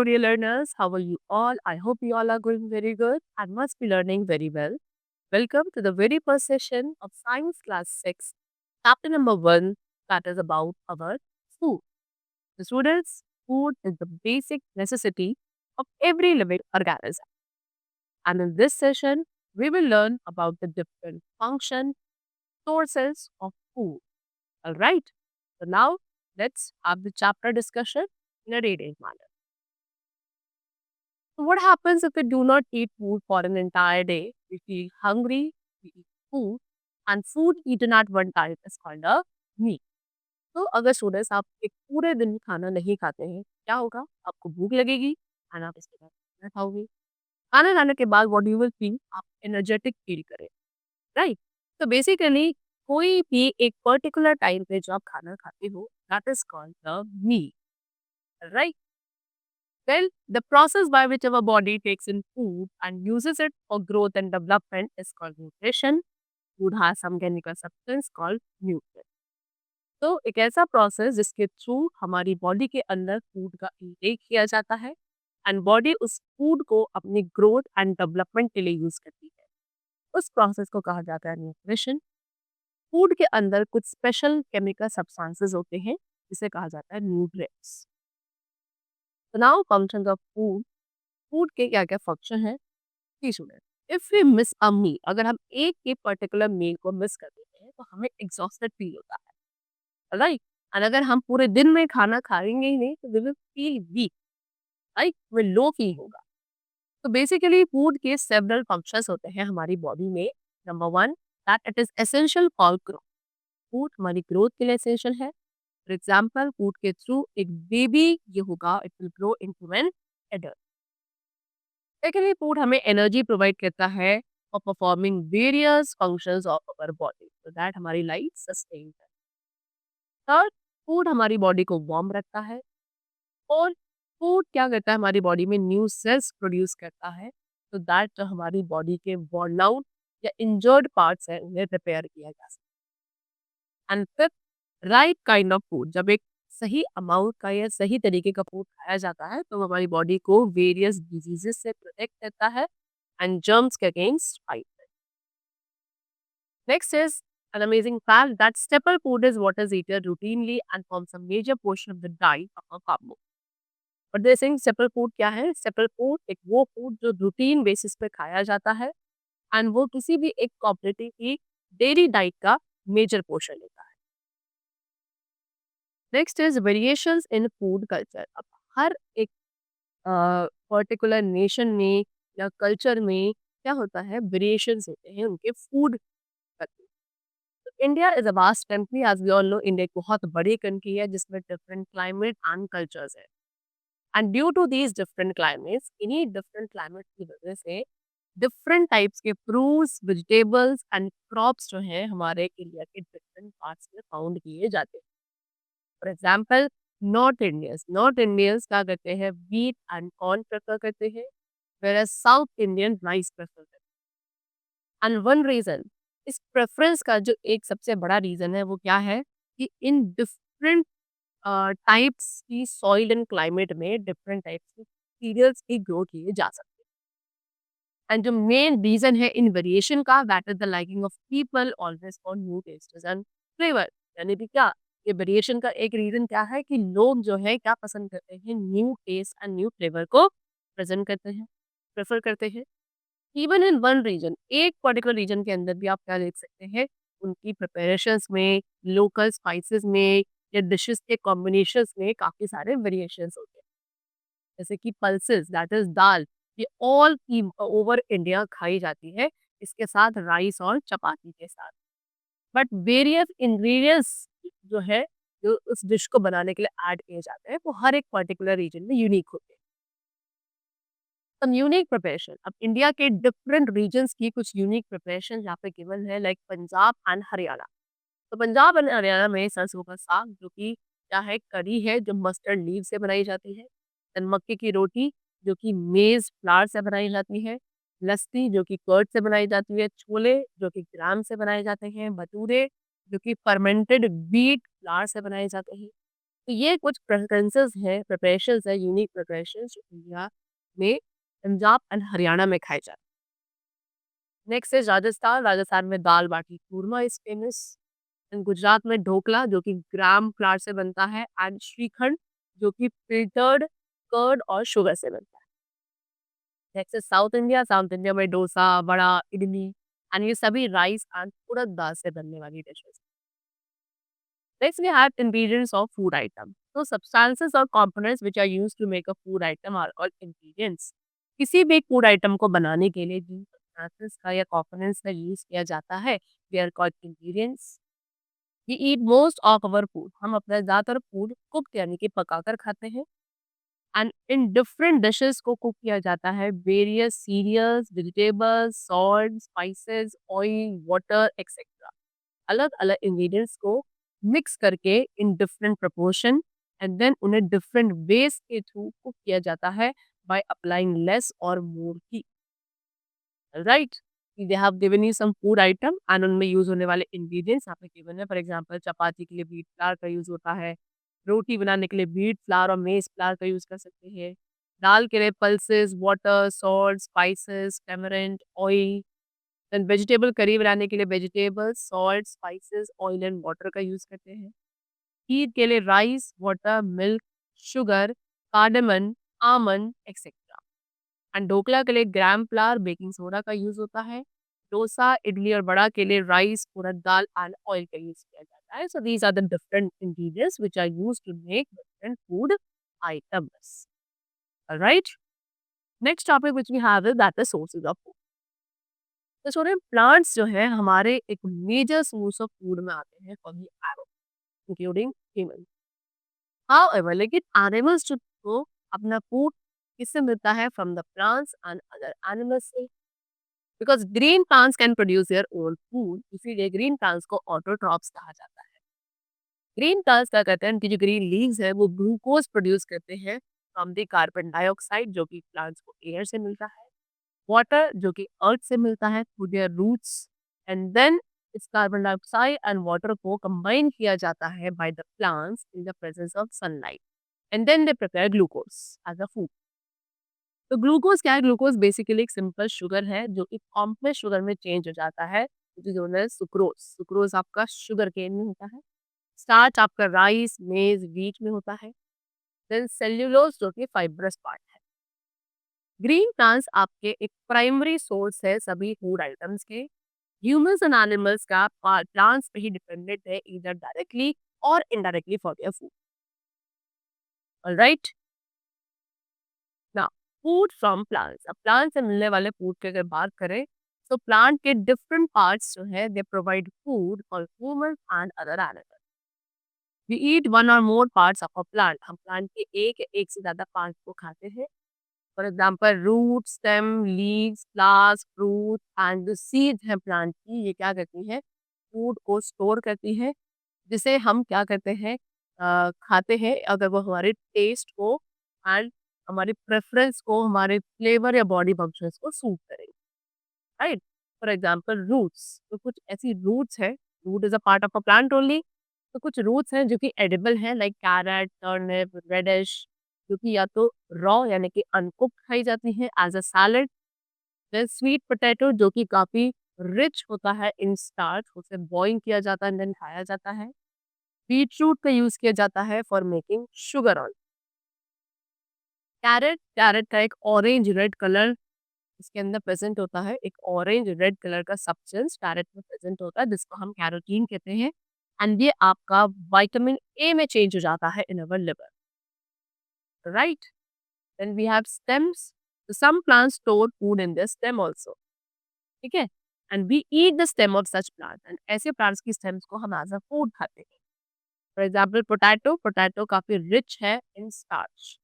dear learners. How are you all? I hope you all are going very good and must be learning very well. Welcome to the very first session of Science Class 6, chapter number 1, that is about our food. The students, food is the basic necessity of every living organism. And in this session, we will learn about the different function sources of food. All right. So now let's have the chapter discussion in a reading manner. So what happens if we do not eat food for an entire day? We feel hungry, we eat food, and food eaten at one time is called a meal. तो अगर students आप एक पूरे दिन खाना नहीं खाते हैं, क्या होगा? आपको भूख लगेगी एंड आप इसके बाद खाना खाओगे। खाना खाने के बाद व्हाट यू विल फील? आप एनर्जेटिक फील करें, राइट? तो बेसिकली कोई भी एक पर्टिकुलर टाइम पे जो आप खाना खाते हो, that is called the meal, right? Well, the process by which our body takes in food and uses it for growth and development is called nutrition. Food has some chemical substance called nutrient. तो एक ऐसा process जिसके through हमारी body के अंदर food का intake किया जाता है एंड बॉडी उस फूड को अपनी ग्रोथ एंड डेवलपमेंट के लिए यूज करती है। उस प्रोसेस को कहा जाता है न्यूट्रिशन। फूड के अंदर कुछ स्पेशल केमिकल सब्सटेंसेस होते हैं जिसे कहा जाता है न्यूट्रिएंट्स। तो now functions of food. Food के क्या क्या फंक्शन है? जी सुने। इफ वी मिस अ मील, अगर हम एक के पर्टिकुलर मील को मिस कर देते हैं तो हमें एग्जॉस्टेड फील होता है, राइट? और अगर हम पूरे दिन में खाना खाएंगे ही नहीं तो we will feel weak, right? हमें लो फील होगा। तो बेसिकली फूड के सेवरल फंक्शंस होते हैं हमारी बॉडी में। Number one, that it is essential for growth. Food हमारी ग्रोथ के लिए एसेंशियल है। फॉर एग्जाम्पल, फूड के थ्रू एक बेबी ये होगा, it will grow into an adult. Secondly, food हमें एनर्जी प्रोवाइड करता है for performing various functions of our body so that हमारी लाइफ सस्टेन है। थर्ड, फूड हमारी बॉडी को वार्म रखता है। और फूड क्या करता है? हमारी बॉडी में न्यू सेल्स प्रोड्यूस करता है तो दैट जो हमारी बॉडी के वर्न आउट या इंजर्ड पार्ट्स हैं उन्हें रिपेयर किया जा सकता है। And fifth, right kind of food. जब एक सही अमाउंट का या सही तरीके का फूड खाया जाता है तो वो हमारी बॉडी को वेरियस डिजीजेस से प्रोटेक्ट करता है and germs के against fight. Next is an amazing fact that staple food is what is eaten routinely and forms a major portion of the diet of a carbo. But they saying staple food क्या है? Staple food एक वो food जो routine basis पे खाया जाता है and वो किसी भी एक कॉपरेटिव की डेली डाइट का मेजर पोर्शन लेता है। Next is variations in food culture. अब हर एक पर्टिकुलर नेशन में या कल्चर में क्या होता है? वेरिएशंस होते हैं उनके food. India is a vast country, as we all know. India एक बहुत बड़ी कंट्री है जिसमें डिफरेंट क्लाइमेट एंड कल्चर्स है। And due to these different climates, इन्हीं डिफरेंट क्लाइमेट की वजह से डिफरेंट टाइप्स के फ्रूट्स, वेजिटेबल्स एंड क्रॉप्स जो हैं हमारे इंडिया के डिफरेंट पार्ट्स में फाउंड किए जाते हैं। फॉर एग्जाम्पल, नॉर्थ इंडियंस क्या करते हैं? व्हीट एंड कॉर्न प्रेफर करते हैं, whereas south Indian rice prefer करते हैं। एंड वन रीजन, इस प्रेफरेंस का जो एक सबसे बड़ा रीजन है वो क्या है कि इन डिफरेंट टाइप्स की सॉइल एंड क्लाइमेट में डिफरेंट टाइप्स के सीरियल्स की ग्रो किए जा सकते हैं। एंड जो मेन रीजन है इन वेरिएशन का, that is the liking of people always for new taste and flavour. यानी कि क्या, ये वेरिएशन का एक रीजन क्या है कि लोग जो है क्या पसंद करते हैं? New taste and new flavour को प्रेजेंट करते हैं, प्रेफर करते हैं। इवन इन वन रीजन, एक पर्टिकुलर रीजन के अंदर भी आप क्या देख सकते हैं? उनकी प्रिपरेशंस में, लोकल स्पाइसेस में या डिशेस के कॉम्बिनेशंस में काफी सारे वेरिएशंस होते हैं। जैसे कि पल्सेस, दैट इज दाल, ये ऑल ओवर इंडिया खाई जाती है, इसके साथ राइस और चपाती के साथ। बट वेरियस इंग्रेडिएंट्स जो है जो उस डिश को बनाने के लिए ऐड किए जाते हैं वो हर एक पर्टिकुलर रीजन में यूनिक होते हैं। सम यूनिक प्रिपरेशन, अब इंडिया के डिफरेंट रीजन्स की कुछ यूनिक प्रिपरेशन यहाँ पे गिवन है, लाइक पंजाब एंड हरियाणा। तो पंजाब एंड हरियाणा में सरसों का साग जो कि क्या है? करी है जो मस्टर्ड लीव से बनाई जाती है। देन मक्के की रोटी जो कि मेज फ्लावर से बनाई जाती है। लस्सी जो कि कर्ड से बनाई जाती है। छोले जो कि ग्राम से बनाए जाते हैं। भटूरे जो कि फर्मेंटेड व्हीट फ्लावर से बनाए जाते हैं। तो ये कुछ प्रेफ़रेंसेस हैं, प्रिपरेशंस हैं, यूनिक प्रिपरेशंस जो इंडिया में पंजाब एंड हरियाणा में खाए जाते हैं। नेक्स्ट इज़ राजस्थान, राजस्थान में दाल-बाटी चूरमा इज़ फेमस एंड गुजरात में ढोकला जो कि ग्राम फ्लावर से बनता है एंड श्रीखंड जो कि फ़िल्टर्ड कर्ड और शुगर से बनता है। नेक्स्ट इज़ साउथ इंडिया में डोसा, वड़ा, इडली एंड ये सभी राइस एंड उड़द दाल से बनने वाली dishes. Next, we have ingredients of food item. So, substances or components which are used to make a food item are called ingredients. किसी भी फूड आइटम को बनाने के लिए जिन substances का या components का यूज किया जाता है they are called ingredients. We eat most of our food. हम अपना ज़्यादातर फूड कुक यानी कि पकाकर खाते हैं एंड इन डिफरेंट डिशेस को कुक किया जाता है various cereals vegetables salt spices oil water etcetera अलग अलग इंग्रेडिएंट्स को मिक्स करके in different proportion and then उन्हें डिफरेंट वेज के थ्रू कुक किया जाता है बाय अप्लाइंग लेस और more heat right they have given you some food item and उनमें यूज होने वाले इंग्रेडिएंट्स यहाँ पे गिवन है फॉर एग्जांपल चपाती के लिए व्हीट फ्लावर का यूज होता है रोटी बनाने के लिए व्हीट फ्लावर और मेज फ्लावर का यूज कर सकते हैं दाल के लिए pulses water salt spices tamarind oil then vegetable curry बनाने के लिए vegetables, salt, spices, oil and water का यूज़ करते हैं। खीर के लिए rice, water, milk, sugar, cardamom, almond etcetera. And dhokla के लिए ग्राम फ्लावर, बेकिंग सोडा का यूज़ होता है। डोसा, इडली और वड़ा के लिए राइस, उड़द दाल एंड ऑयल का यूज़ किया जाता है। So these are the different ingredients which are used to make different food items. Alright? Next topic which we have is that is sources of food. तो स्टूडेंट प्लांट्स जो है हमारे एक major source of food में आते हैं for the arrow including human however लेकिन animals जो को अपना फूड किससे मिलता है from the plants and other animals से because green plants can produce their own food इसीलिए ग्रीन प्लांट्स को ऑटोट्रॉप्स कहा जाता है ग्रीन प्लांट्स क्या करते हैं उनकी जो ग्रीन लीव्स है वो ग्लूकोज प्रोड्यूस करते हैं फ्रॉम द कार्बन डाइऑक्साइड जो कि प्लांट्स को एयर से मिलता है वाटर जो कि अर्थ से मिलता है through their roots and then इस कार्बन डाइऑक्साइड एंड वाटर को कंबाइन किया जाता है by the plants in the presence of sunlight and then they prepare glucose as a food तो ग्लूकोज क्या है ग्लूकोज बेसिकली एक सिंपल शुगर है जो कि कॉम्प्लेक्स शुगर में चेंज हो जाता है जो है सुक्रोज सुक्रोज आपका शुगर केन में होता है स्टार्च आपका राइस मेज व्हीट में होता है देन सेल्यूलोज जो कि फाइब्रस पार्ट है ग्रीन प्लांट्स आपके एक प्राइमरी सोर्स है सभी फूड आइटम्स के ह्यूमंस एंड एनिमल्स का प्लांट्स पे ही डिपेंडेंट है इधर डायरेक्टली और indirectly for their food alright now food from plants अब प्लांट से मिलने वाले फूड की अगर बात करें तो प्लांट के डिफरेंट पार्ट्स जो है they provide food for humans and other animals we eat one और more parts of a plant हम प्लांट के एक या एक से ज्यादा पार्ट को खाते हैं for example root stem leaves flowers fruit and जो सीड्स हैं प्लांट की ये क्या करती हैं फूड को स्टोर करती है जिसे हम क्या करते हैं खाते हैं अगर वो हमारे टेस्ट को एंड हमारी प्रेफरेंस को हमारे फ्लेवर या बॉडी फंक्शंस को सूट करेंगे राइट फॉर एग्जाम्पल रूट्स तो कुछ ऐसी रूट्स है root is a part of a plant only तो कुछ रूट्स हैं जो कि एडिबल हैं लाइक कैरेट टर्निप रेडिश जो कि या तो रॉ यानी कि अनकुक खाई जाती हैं as a salad then sweet potato जो कि काफी रिच होता है इन स्टार्च उसे बॉईल किया जाता है देन खाया जाता है बीटरूट का यूज किया जाता है for making sugar oil carat carat का एक ऑरेंज रेड कलर इसके अंदर प्रेजेंट होता है एक ऑरेंज रेड कलर का सब्सटेंस कैरेट में प्रेजेंट होता है जिसको हम कैरोटीन कहते हैं एंड ये आपका विटामिन ए में चेंज हो जाता है in our liver right then we have stems some plants store food in the stem also ठीक है and we eat the stem of such plant and ऐसे प्लांट्स की स्टेम्स को हम एज अ फूड खाते हैं फॉर एग्जाम्पल पोटैटो पोटैटो काफी rich है इन स्टार्च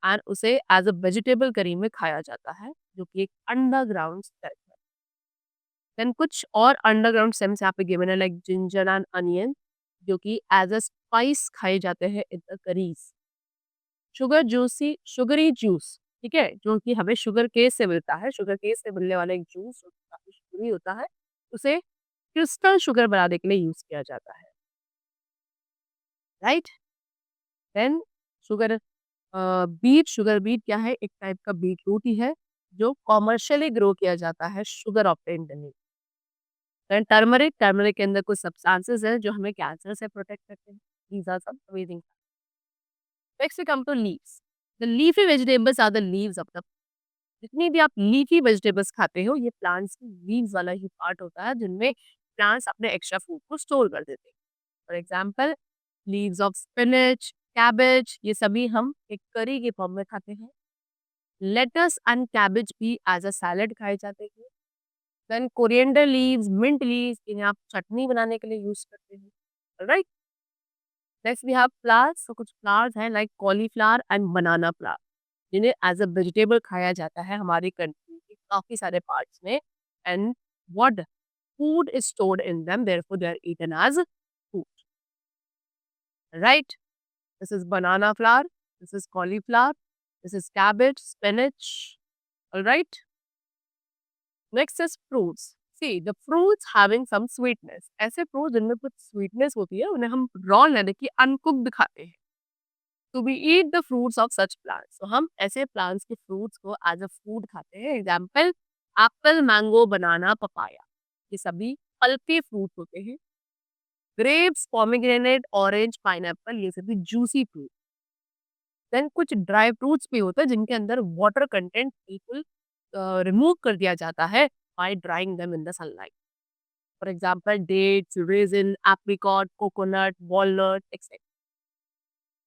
एंड उसे एज अ वेजिटेबल करी में खाया जाता है जो कि एक अंडरग्राउंड स्टेम है देन कुछ और अंडरग्राउंड स्टेम्स यहाँ पे गिवन है लाइक जिंजर एंड अनियन जो कि एज अ स्पाइस खाए जाते हैं in the curries sugary juice ठीक है जो कि हमें शुगर केस से मिलता है शुगर केस से मिलने वाला एक जूस जो कि काफी शुगरी होता है उसे क्रिस्टल शुगर बनाने के लिए यूज किया जाता है right then sugar sugar beet क्या है? एक टाइप का बीटरूट ही है, जो कमर्शियली ग्रो किया जाता है शुगर ऑब्टेन्ड करने। देन टर्मरिक के अंदर कुछ सब्सटेंसेस हैं जो हमें कैंसर से प्रोटेक्ट करते हैं। These are some amazing. Next we come to leaves. The leafy vegetables are the leaves of the, जितनी भी आप लीफी वेजिटेबल्स खाते हो, ये प्लांट्स की लीव्स वाला ही पार्ट होता है, जिनमें प्लांट्स अपने एक्स्ट्रा फूड को स्टोर कर देते हैं। For example, leaves of spinach, cabbage, ये सभी हम एक करी के फॉर्म में खाते हैं। लेटस एंड कैबेज भी एज अ सैलेड खाए जाते हैं। Then coriander leaves, mint leaves, इन्हें आप चटनी बनाने के लिए यूज करते हैं। Right. Next we have flowers. तो कुछ फ्लावर्स हैं like cauliflower and banana flower, जिन्हें एज अ वेजिटेबल खाया जाता है हमारी कंट्री के काफी सारे पार्ट्स में। And what food is stored in them, therefore they are eaten as food. Right? This is banana flower, this is cauliflower, this is cabbage, spinach. All right? Next is fruits. See, the fruits having some sweetness. ऐसे fruits जिनमें कुछ sweetness होती है, उन्हें हम raw यानी कि uncooked खाते हैं। So we eat the fruits of such plants. तो हम ऐसे plants के fruits को as a food खाते हैं। Example, apple, mango, banana, papaya. ये सभी पल्पी फ्रूट होते हैं। ग्रेप्स, पोमेग्रेनेट, ऑरेंज, पाइनएप्पल, ये सभी जूसी फ्रूट। देन कुछ ड्राई फ्रूट्स भी होते हैं जिनके अंदर वाटर कंटेंट बिल्कुल रिमूव कर दिया जाता है by drying them in the sunlight. For example dates, raisin, apricot, coconut, walnut etcetera.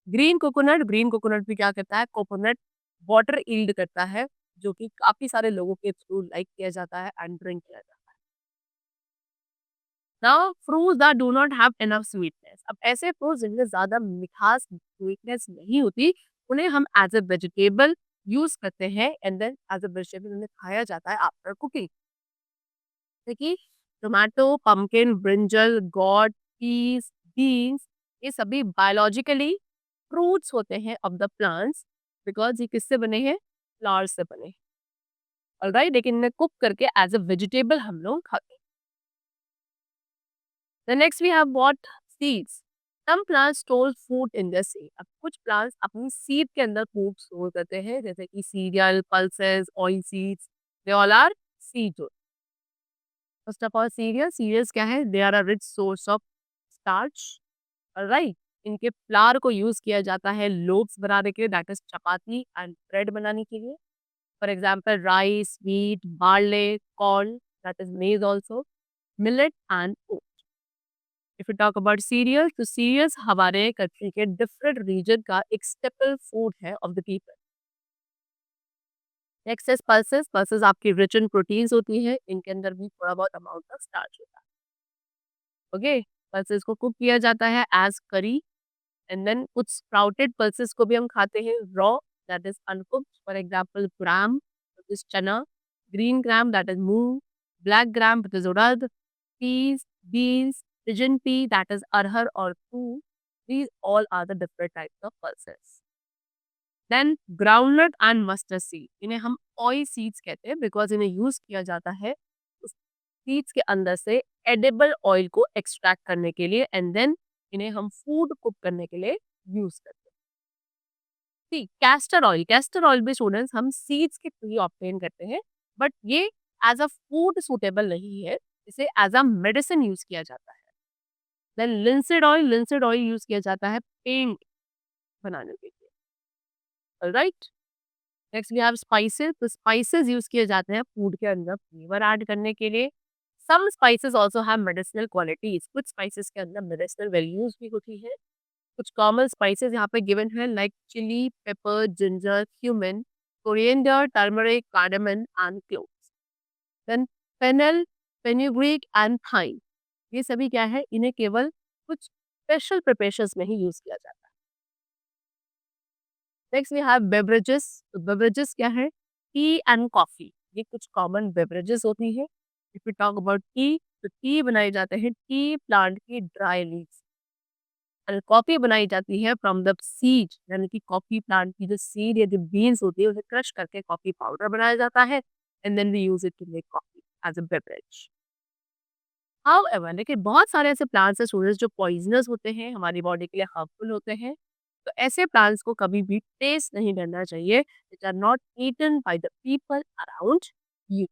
Green coconut भी क्या करता है? कोकोनट वाटर यील्ड करता है, जो कि काफी सारे लोगों के थ्रू लाइक किया जाता है एंड ड्रिंक किया जाता है। Now fruits that do not have enough sweetness. अब ऐसे फ्रूट्स जिनमें ज्यादा मिठास, स्वीटनेस नहीं होती, उन्हें हम एज अ वेजिटेबल यूज करते हैं and then as a vegetable उन्हें खाया जाता है आफ्टर कुकिंग। देखिए, tomato, pumpkin, brinjal, gourd, peas, beans, ये सभी बायोलॉजिकली फ्रूट्स होते हैं ऑफ द प्लांट्स, बिकॉज ये किससे बने हैं? फ्लावर्स से बने हैं। ऑलराइट, लेकिन इन्हें कुक करके एज अ वेजिटेबल हम लोग खाते हैं। The next we have what? Seeds. Some plants store food in their seed. अब कुछ plants अपनी seed के अंदर food store करते हैं, जैसे कि cereal, pulses, oil seeds. They all are seeds. First of all, cereals क्या है? They are a rich source of starch. Alright. इनके फ्लावर को यूज किया जाता है लोव्स बनाने के लिए, that is chapati and bread बनाने के लिए। For example rice, wheat, barley, corn, that is maize also, millet and oats. If you talk about cereals, तो सीरियल्स हमारे कंट्री के डिफरेंट रीजन का एक स्टेपल फूड है of the people. Next is pulses. Pulses आपकी rich in proteins होती है, इनके अंदर भी थोड़ा बहुत अमाउंट ऑफ स्टार्च होता है। ओके, पल्सेस को कुक किया जाता है एज करी एंड देन कुछ स्प्राउटेड पल्सेस को भी हम खाते हैं raw, that is uncooked. For example gram, that is chana, green gram, that is moong, black gram, that is urad, peas, beans, pigeon pea, that is arhar or toor. These all are the different types of pulses. Then groundnut and mustard seed. इन्हें हम oil seeds कहते हैं because इन्हें use किया जाता है उस seeds के अंदर से एडिबल ऑयल को एक्सट्रैक्ट करने के लिए एंड देन इन्हें हम फूड कुक करने के लिए यूज करते हैं। सी कैस्टर ऑयल भी स्टूडेंट्स हम सीड्स के थ्रू ऑब्टेन करते हैं, बट ये एज अ फूड सूटेबल नहीं है, इसे एज अ मेडिसिन यूज किया जाता है। देन लिंसिड ऑयल यूज किया जाता है पेंट बनाने के लिए। Right. Next we have spices. तो स्पाइसेस यूज किए जाते हैं फूड के अंदर फ्लेवर ऐड करने के लिए। Some spices also have medicinal qualities. कुछ स्पाइसेस के अंदर मेडिसिनल वैल्यूज भी होती है। कुछ कॉमन स्पाइसेस यहाँ पे गिवन है like chilli, pepper, ginger, cumin, coriander, turmeric, cardamom and cloves. Then fennel, fenugreek and thyme, ये सभी क्या है? इन्हें केवल कुछ स्पेशल प्रिपरेशंस में ही यूज किया जाता है। Next we have beverages. तो बेवरेजेस क्या है? टी एंड कॉफी, ये कुछ कॉमन बेवरेजेस होती है। If you talk about T, तो टी बनाए जाते हैं टी प्लांट की ड्राई लीव्स, और कॉफी बनाई जाती है फ्रॉम द सीड, यानी कि कॉफी प्लांट की जो सीड या जो बीन्स होती है उसे क्रश करके कॉफी पाउडर बनाया जाता है and then we use it to make coffee as a beverage. However, लेकिन बहुत सारे ऐसे प्लांट्स हैं स्टूडेंट्स जो पॉइजनस होते हैं, हमारी बॉडी के लिए हार्मफुल होते हैं। तो ऐसे प्लांट्स को कभी भी टेस्ट नहीं करना चाहिए, which are not eaten by the people around you.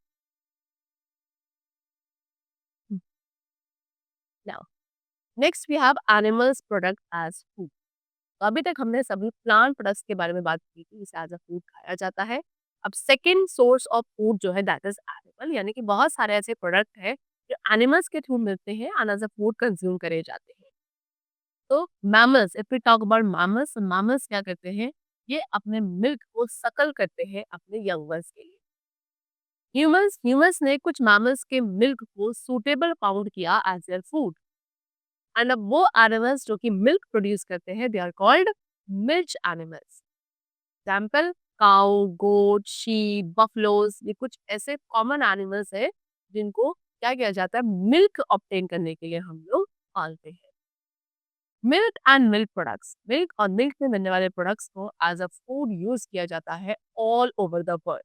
Now next we have animals product as food. तो अभी तक हमने सभी प्लांट प्रोडक्ट्स के बारे में बात की थी, जिसे एज अ फूड खाया जाता है। अब सेकंड सोर्स ऑफ फूड जो है दैट इज एनिमल, यानी कि बहुत सारे ऐसे प्रोडक्ट हैं जो एनिमल्स के थ्रू मिलते हैं and as a food consume करे जाते हैं। तो mammals, if we talk about mammals, mammals क्या करते हैं, ये अपने मिल्क को सकल करते हैं अपने यंग वंस के लिए। ह्यूमंस ह्यूमंस ने कुछ मैमल्स के मिल्क को सूटेबल फाउंड किया एज देयर फूड, एंड अब वो एनिमल्स जो कि मिल्क प्रोड्यूस करते हैं they are called milch animals. Example, cow, goat, sheep, buffaloes, ये कुछ ऐसे कॉमन एनिमल्स है जिनको क्या किया जाता है, मिल्क ऑब्टेन करने के लिए हम लोग पालते हैं। Milk and milk products, milk और मिल्क से मिलने वाले प्रोडक्ट्स को एज अ फूड यूज किया जाता है all over the world,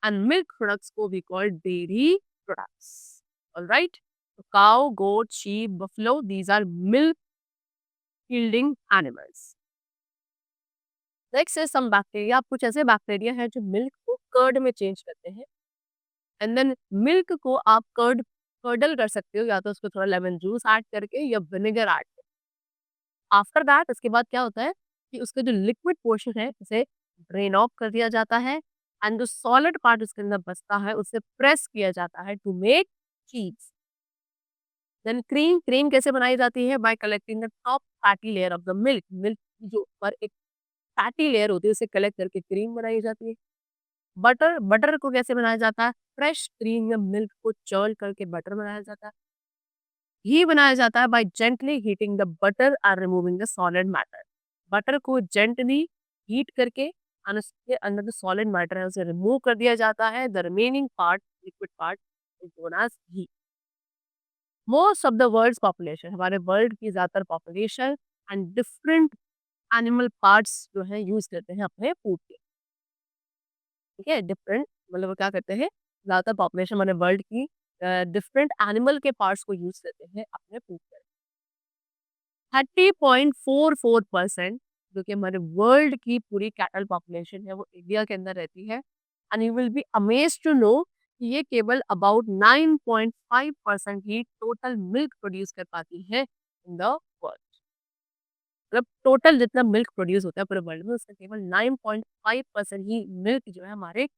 and milk products को we call dairy products. Alright, तो cow, goat, sheep, buffalo, these are milk yielding animals. Next is some bacteria. कुछ ऐसे बैक्टीरिया हैं जो मिल्क को कर्ड में चेंज करते हैं, एंड देन मिल्क को आप कर्डल कर सकते हो, या तो उसको थोड़ा लेमन जूस ऐड करके या विनेगर ऐड करके। आफ्टर दैट उसके बाद क्या होता है कि उसका जो लिक्विड पोर्शन है उसे ड्रेन ऑफ कर दिया जाता है, एंड जो सॉलिड पार्ट उसके अंदर बचता है उसे प्रेस किया जाता है टू मेक चीज। देन क्रीम, क्रीम कैसे बनाई जाती है, bye collecting the top fatty layer of the milk. Milk की जो ऊपर एक फैटी लेयर होती है उसे कलेक्ट करके क्रीम बनाई जाती है। बटर, बटर को कैसे बनाया जाता है, फ्रेश क्रीम या मिल्क को चर्न करके बटर बनाया जाता है। घी बनाया जाता है by gently heating the butter और removing the solid matter. Butter को जेंटली हीट करके और उसके अंदर जो सॉलिड मैटर है उसे रिमूव कर दिया जाता है। The remaining part, liquid part, is known as ghee. Most of the world's population, हमारे वर्ल्ड की ज्यादातर population and different animal parts जो है यूज करते हैं अपने फूड के। ठीक है, डिफरेंट मतलब वो क्या करते हैं, ज्यादातर पॉपुलेशन हमारे वर्ल्ड की डिफरेंट एनिमल के पार्ट्स को यूज करते हैं अपने फूड पर। 30.44% जो कि हमारे वर्ल्ड की पूरी कैटल पॉपुलेशन है वो इंडिया के अंदर रहती है, and you will be amazed to know कि ये केवल अबाउट 9.5% ही टोटल मिल्क प्रोड्यूस कर पाती है इन द वर्ल्ड। मतलब टोटल जितना मिल्क प्रोड्यूस होता है पूरे वर्ल्ड में उसका केवल 9.5% ही मिल्क जो है हमारे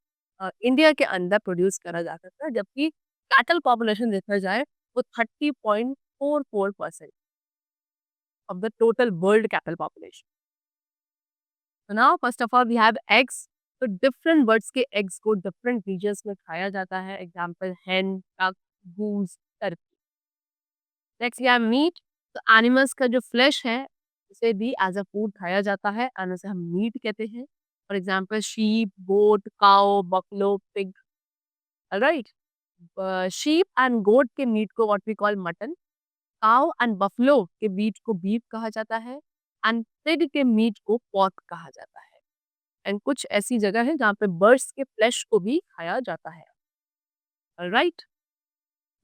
इंडिया के अंदर प्रोड्यूस करा जा सकता है, जबकि कैटल पॉपुलेशन देखा जाए वो 30.44% of the total world cattle population. So now first of all we have eggs. तो डिफरेंट बर्ड्स के एग्स को डिफरेंट रीजन्स में खाया जाता है। Example, hen, duck, goose, turkey. Next we have meat. तो एनिमल्स का जो फ्लेश है उसे भी एज अ फूड खाया जाता है एंड उसे हम मीट कहते हैं। For example, sheep, goat, cow, buffalo, pig. Right, sheep and goat के मीट को what we call mutton, cow and buffalo के मीट को बीफ कहा जाता है, एंड पिग के मीट को पॉर्क कहा जाता है। एंड कुछ ऐसी जगह है जहाँ पे बर्ड्स के फ्लेश को भी खाया जाता है। Right,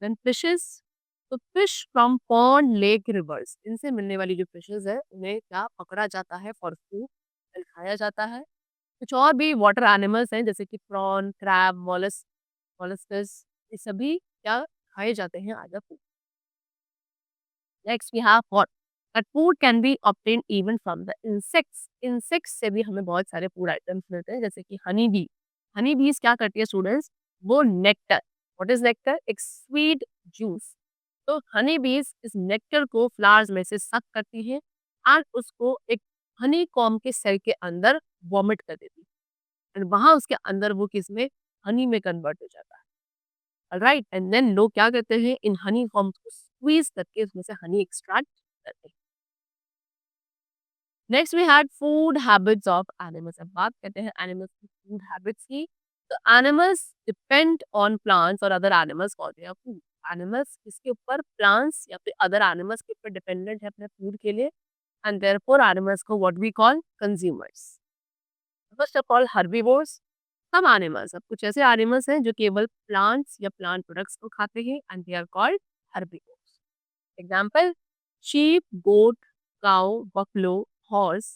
then fishes. तो fish from pond, lake, rivers, इनसे मिलने वाली जो फिशेस है उन्हें क्या पकड़ा जाता है फॉर फूड एंड खाया जाता है। कुछ और भी वाटर एनिमल्स हैं जैसे कि प्रॉन, क्रैब, मोलस्कस, ये सभी क्या खाए जाते हैं as a food. Next we have what, that food can be obtain even from the insects. Insects से भी हमें बहुत सारे फूड आइटम्स मिलते हैं, जैसे कि हनी बी। हनी बीज क्या करती है स्टूडेंट्स, वो नेक्टर, व्हाट इज नेक्टर, एक स्वीट जूस। तो हनी बीज इस नेक्टर को फ्लावर्स में से सक करती है और उसको एक हनी कॉम के सेल के अंदर वॉमिट कर देती है, एंड वहां उसके अंदर वो किसमें, हनी में कन्वर्ट हो जाता है। राइट, एंड देन लोग क्या करते हैं, इन हनी कॉम्स को स्क्वीज करके उसमें से हनी एक्सट्रैक्ट करते हैं। Next we had food habits of animals. अब बात करते हैं एनिमल्स की फूड हैबिट्स की। तो एनिमल्स डिपेंड ऑन प्लांट्स और other animals for their food. Animals इसके ऊपर प्लांट्स या फिर अदर एनिमल्स के ऊपर डिपेंडेंट है अपने फूड के लिए, एंड देयरफॉर एनिमल्स को what we call consumers. First of all herbivores, some animals, अब कुछ ऐसे एनिमल्स हैं जो केवल प्लांट्स या प्लांट प्रोडक्ट्स को खाते हैं and they are called herbivores. Example, sheep, goat, cow, buffalo, horse,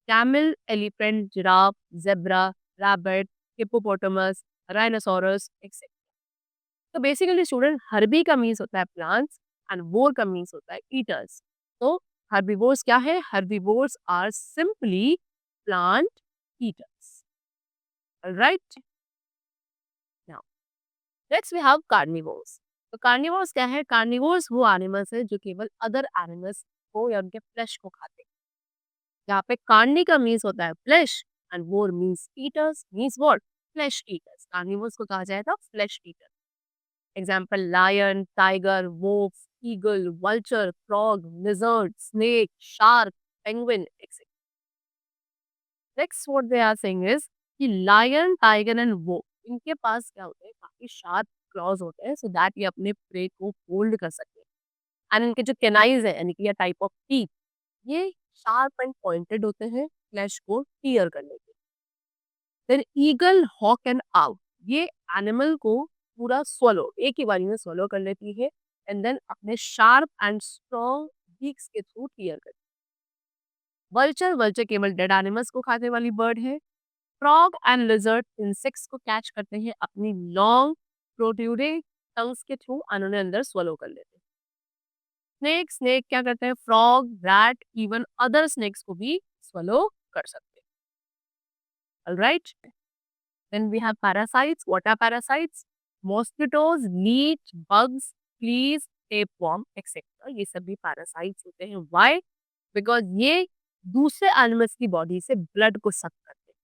camel, elephant, giraffe, zebra, rabbit, hippopotamus, rhinoceros, etc. तो बेसिकली स्टूडेंट हर्बी का मीन्स होता है प्लांट्स एंड वोर का मीन्स होता है ईटर्स। तो हर्बीवोर्स क्या है? Herbivores are simply plant eaters. Right, now next we have carnivores. तो कार्निवोर्स क्या है? कार्निवोर्स वो एनिमल्स है जो केवल अदर एनिमल्स को या उनके फ्लैश को खाते हैं। यहाँ पे कार्नी का मीन्स होता है फ्लैश एंड वोर means eaters, means what? Flash eaters. Carnivores को कहा जाएगा flesh eater. Example, lion, tiger, wolf, eagle, vulture, frog, lizard, snake, shark, penguin, etc. Next, what they are saying is कि lion, tiger and wolf इनके पास क्या होते हैं? काफी sharp clause होते हैं, सो दैट ये अपने प्रे को होल्ड कर सकते हैं। एंड इनके जो कैनाइज है यानी कि ये टाइप ऑफ टीथ, ये शार्प एंड पॉइंटेड होते हैं फ्लैश को टीयर करने के। Then eagle, hawk and owl, ये एनिमल को पूरा swallow एक ही बारी में swallow कर लेती है एंड देन अपने शार्प एंड स्ट्रॉन्ग बीक्स के थ्रू टीयर करती है। वल्चर, वल्चर केवल डेड एनिमल्स को खाने वाली बर्ड है। फ्रॉग एंड लिजर्ड इंसेक्ट्स को कैच करते हैं अपनी लॉन्ग प्रोट्रूडिंग टंग्स के थ्रू और उन्हें अंदर swallow कर लेते हैं। स्नेक, स्नेक क्या करते हैं? Frog, rat, even other snakes को भी swallow कर सकते हैं। Alright, then we have parasites. What are parasites? Mosquitoes, leech, bugs, fleas, tapeworm, etc. ये सभी parasites होते हैं। Why? Because ये दूसरे animals की body से blood को suck करते हैं।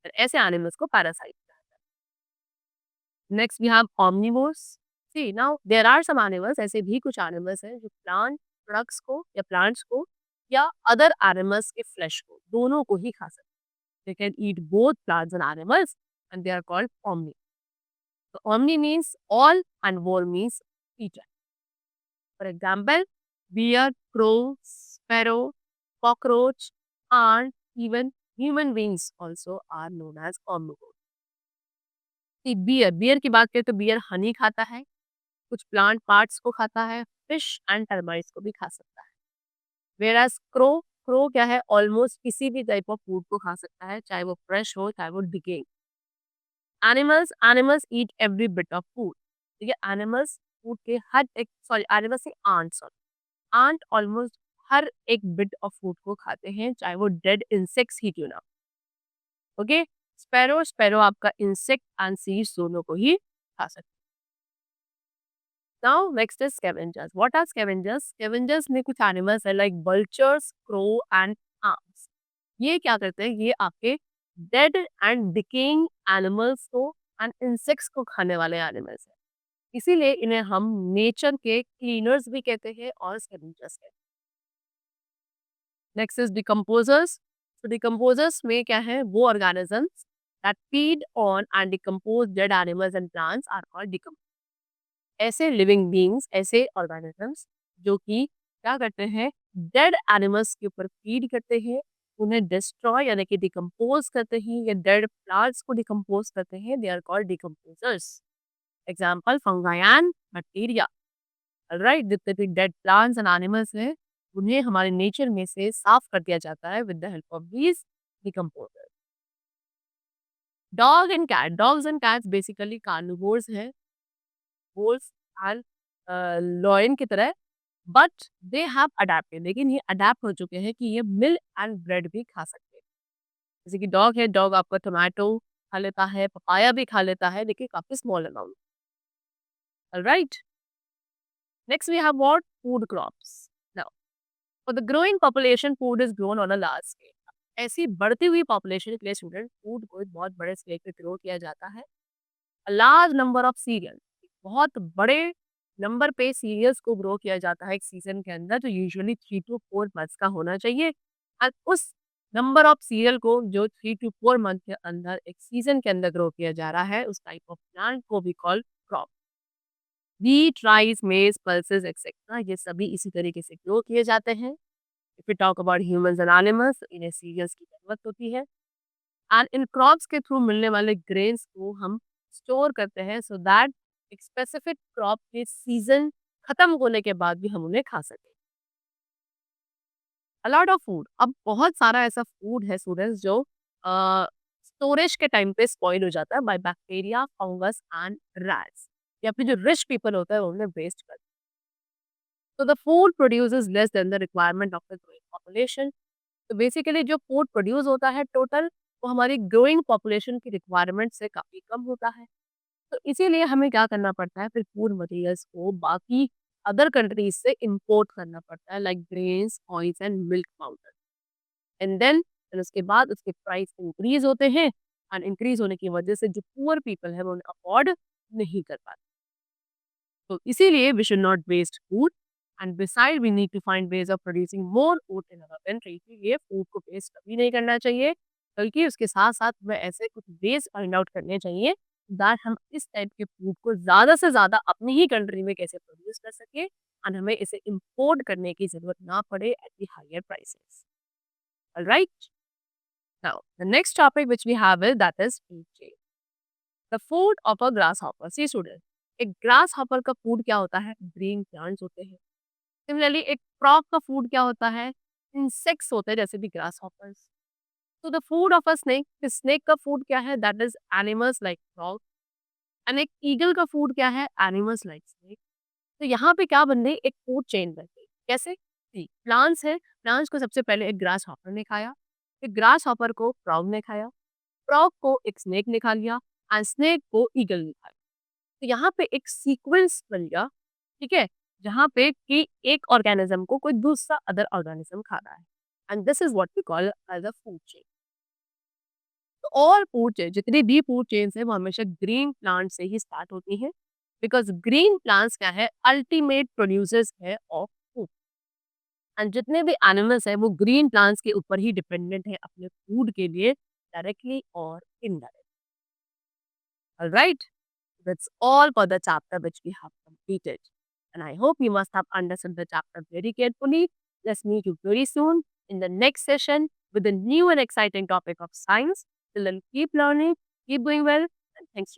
और ऐसे animals को parasites कहते हैं। Next we have omnivores. See now there are some animals, ऐसे भी कुछ animals हैं जो plant products को या plants को या other animals के flesh को दोनों को ही खा सकते हैं। They can eat both plants and animals and they are called omnivores. So omni means all and vor means eater. For example, bear, crow, sparrow, cockroach, ant, even human beings also are known as omnivores. See, bear की बात करें तो bear honey खाता है, कुछ plant parts को खाता है, fish and termites को भी खा सकता है। Whereas crow क्या है? Almost किसी भी type of food को खा सकता है, चाहे वो fresh हो, चाहे वो decaying। Animals eat every bit of food. ठीक है, एनिमल्स फूड के हर एक, सॉरी एनिमल्स से आंट ऑलमोस्ट हर एक बिट ऑफ फूड को खाते हैं, चाहे वो डेड इंसेक्ट्स ही क्यों ना। ओके, स्पैरो, स्पैरो आपका इंसेक्ट एंड सीड्स दोनों को ही खा सकते हैं। Now next is scavengers. What are scavengers? Scavengers में कुछ एनिमल्स है like vultures, crow and arms. ये क्या करते हैं? ये आपके डेड एंड डिकेइंग एनिमल्स को एंड इंसेक्ट्स को खाने वाले एनिमल्स हैं। इसीलिए इन्हें हम नेचर के क्लीनर्स भी कहते हैं और स्कैवेंजर्स कहते हैं। Next is decomposers. तो डिकम्पोजर्स में क्या है? वो organisms that feed on and decompose dead animals and plants are called decomposers. ऐसे लिविंग बीइंग्स, ऐसे ऑर्गेनिजम्स जो कि क्या करते हैं? डेड एनिमल्स के ऊपर फीड करते हैं, उन्हें डिस्ट्रॉय यानी कि डिकम्पोज करते हैं या डेड प्लांट्स को डिकम्पोज करते हैं, they are called decomposers. Example fungi and bacteria. Right, जितने भी डेड प्लांट्स एंड एनिमल्स हैं उन्हें हमारे नेचर में से साफ कर दिया जाता है with the help of these decomposers. Dogs and cats basically carnivores हैं, wolves and लॉयन की तरह, बट दे हैव अडेप्टेड, लेकिन ये अडेप्ट हो चुके हैं कि ये मिल्क एंड ब्रेड भी खा सकते हैं। जैसे कि डॉग है, डॉग आपका टोमेटो खा लेता है, पपाया भी खा लेता है, लेकिन काफी small amount. Right, next we have what? Food crops. Now for the growing population food is grown on a large scale. ऐसी बढ़ती हुई पॉपुलेशन के लिए स्टूडेंट फूड को एक बहुत बड़े स्केल पे ग्रो किया जाता है। लार्ज नंबर ऑफ सीरियल, बहुत बड़े नंबर पे सीरियल्स को ग्रो किया जाता है एक सीजन के अंदर, जो यूजुअली 3 to 4 मंथ्स का होना चाहिए। और उस नंबर ऑफ सीरियल को जो 3 to 4 मंथ के अंदर एक सीजन के अंदर ग्रो किया जा रहा है, उस टाइप ऑफ प्लांट को भी कॉल क्रॉप। व्हीट, राइस, मेज, पल्सेस एक्सेट्रा ये सभी इसी तरीके से ग्रो किए जाते हैं। If you talk about humans and animals, इन्हें सीरियल्स की जरूरत होती है एंड इन क्रॉप्स के थ्रू मिलने वाले ग्रेन्स को हम स्टोर करते हैं सो दैट एक स्पेसिफिक क्रॉप के सीजन खत्म होने के बाद भी हम उन्हें खा सकें। अ लॉट ऑफ फूड, अब बहुत सारा ऐसा फूड है स्टूडेंट्स जो स्टोरेज के टाइम पे स्पॉइल हो जाता है by bacteria, fungus and rats, या फिर जो रिच पीपल होता है उन्हें वेस्ट कर। तो the food produces less than the requirement of the growing population. तो बेसिकली जो फूड प्रोड्यूस होता है टोटल, वो हमारी ग्रोइंग पॉपुलेशन की रिक्वायरमेंट से काफ़ी कम होता है। तो इसीलिए हमें क्या करना पड़ता है, फिर फूड मटेरियल्स को बाकी अदर कंट्रीज से इंपोर्ट करना पड़ता है, like grains, oils and milk powder. And then फिर उसके बाद उसके प्राइस इंक्रीज होते हैं, एंड इंक्रीज होने की वजह से जो पुअर पीपल है वो उन्हें अफोर्ड नहीं कर पाते। तो इसीलिए we should not waste food, and beside we need to find ways of producing more food in our country. इसीलिए फूड को वेस्ट कभी नहीं करना चाहिए, बल्कि उसके साथ साथ हमें ऐसे कुछ वेज फाइंड आउट करने चाहिए दैट हम इस टाइप के फूड को ज़्यादा से ज़्यादा अपनी ही कंट्री में कैसे प्रोड्यूस कर सके, एंड हमें इसे इम्पोर्ट करने की ज़रूरत ना पड़े at the higher prices. Alright, now the next topic which we have is that is food chain. The food of a grasshopper. See student, एक ग्रास हॉपर का फूड क्या होता है? ग्रीन प्लांट्स होते हैं। सिमिलरली एक frog का food क्या होता है? इंसेक्ट्स होते हैं, जैसे भी ग्रास हॉपर्स। तो the food of a snake, snake का फूड क्या है? That is animals like frog. And एक ईगल का फूड क्या है? Animals like snake. तो यहाँ पे क्या बन रही? एक फूड चेन बन गई। कैसे? जी, प्लांट्स है, प्लांट्स को सबसे पहले एक ग्रास हॉपर ने खाया, फिर ग्रास हॉपर को फ्रॉग ने खाया, फ्रॉग को एक स्नेक ने खा लिया, एंड स्नेक को ईगल ने खा लिया। तो यहाँ पे एक सीक्वेंस बन गया, ठीक है? जहाँ पे कि एक ऑर्गेनिज्म को कोई दूसरा अदर ऑर्गेनिज्म खा रहा है, and this is what we call as a food chain. तो ऑल फूड चेन, जितनी भी फूड चेन्स है वो हमेशा ग्रीन प्लांट से ही स्टार्ट होती है, बिकॉज ग्रीन प्लांट्स क्या है? अल्टीमेट प्रोड्यूसर्स है ऑफ फूड, एंड जितने भी एनिमल्स है वो ग्रीन प्लांट्स के ऊपर ही डिपेंडेंट है अपने फूड के लिए, डायरेक्टली और indirect. Alright, that's all for the chapter which we have completed. And I hope you must have understood the chapter very carefully. Let's meet you very soon in the next session with a new and exciting topic of science. Till then, keep learning, keep doing well, and thanks.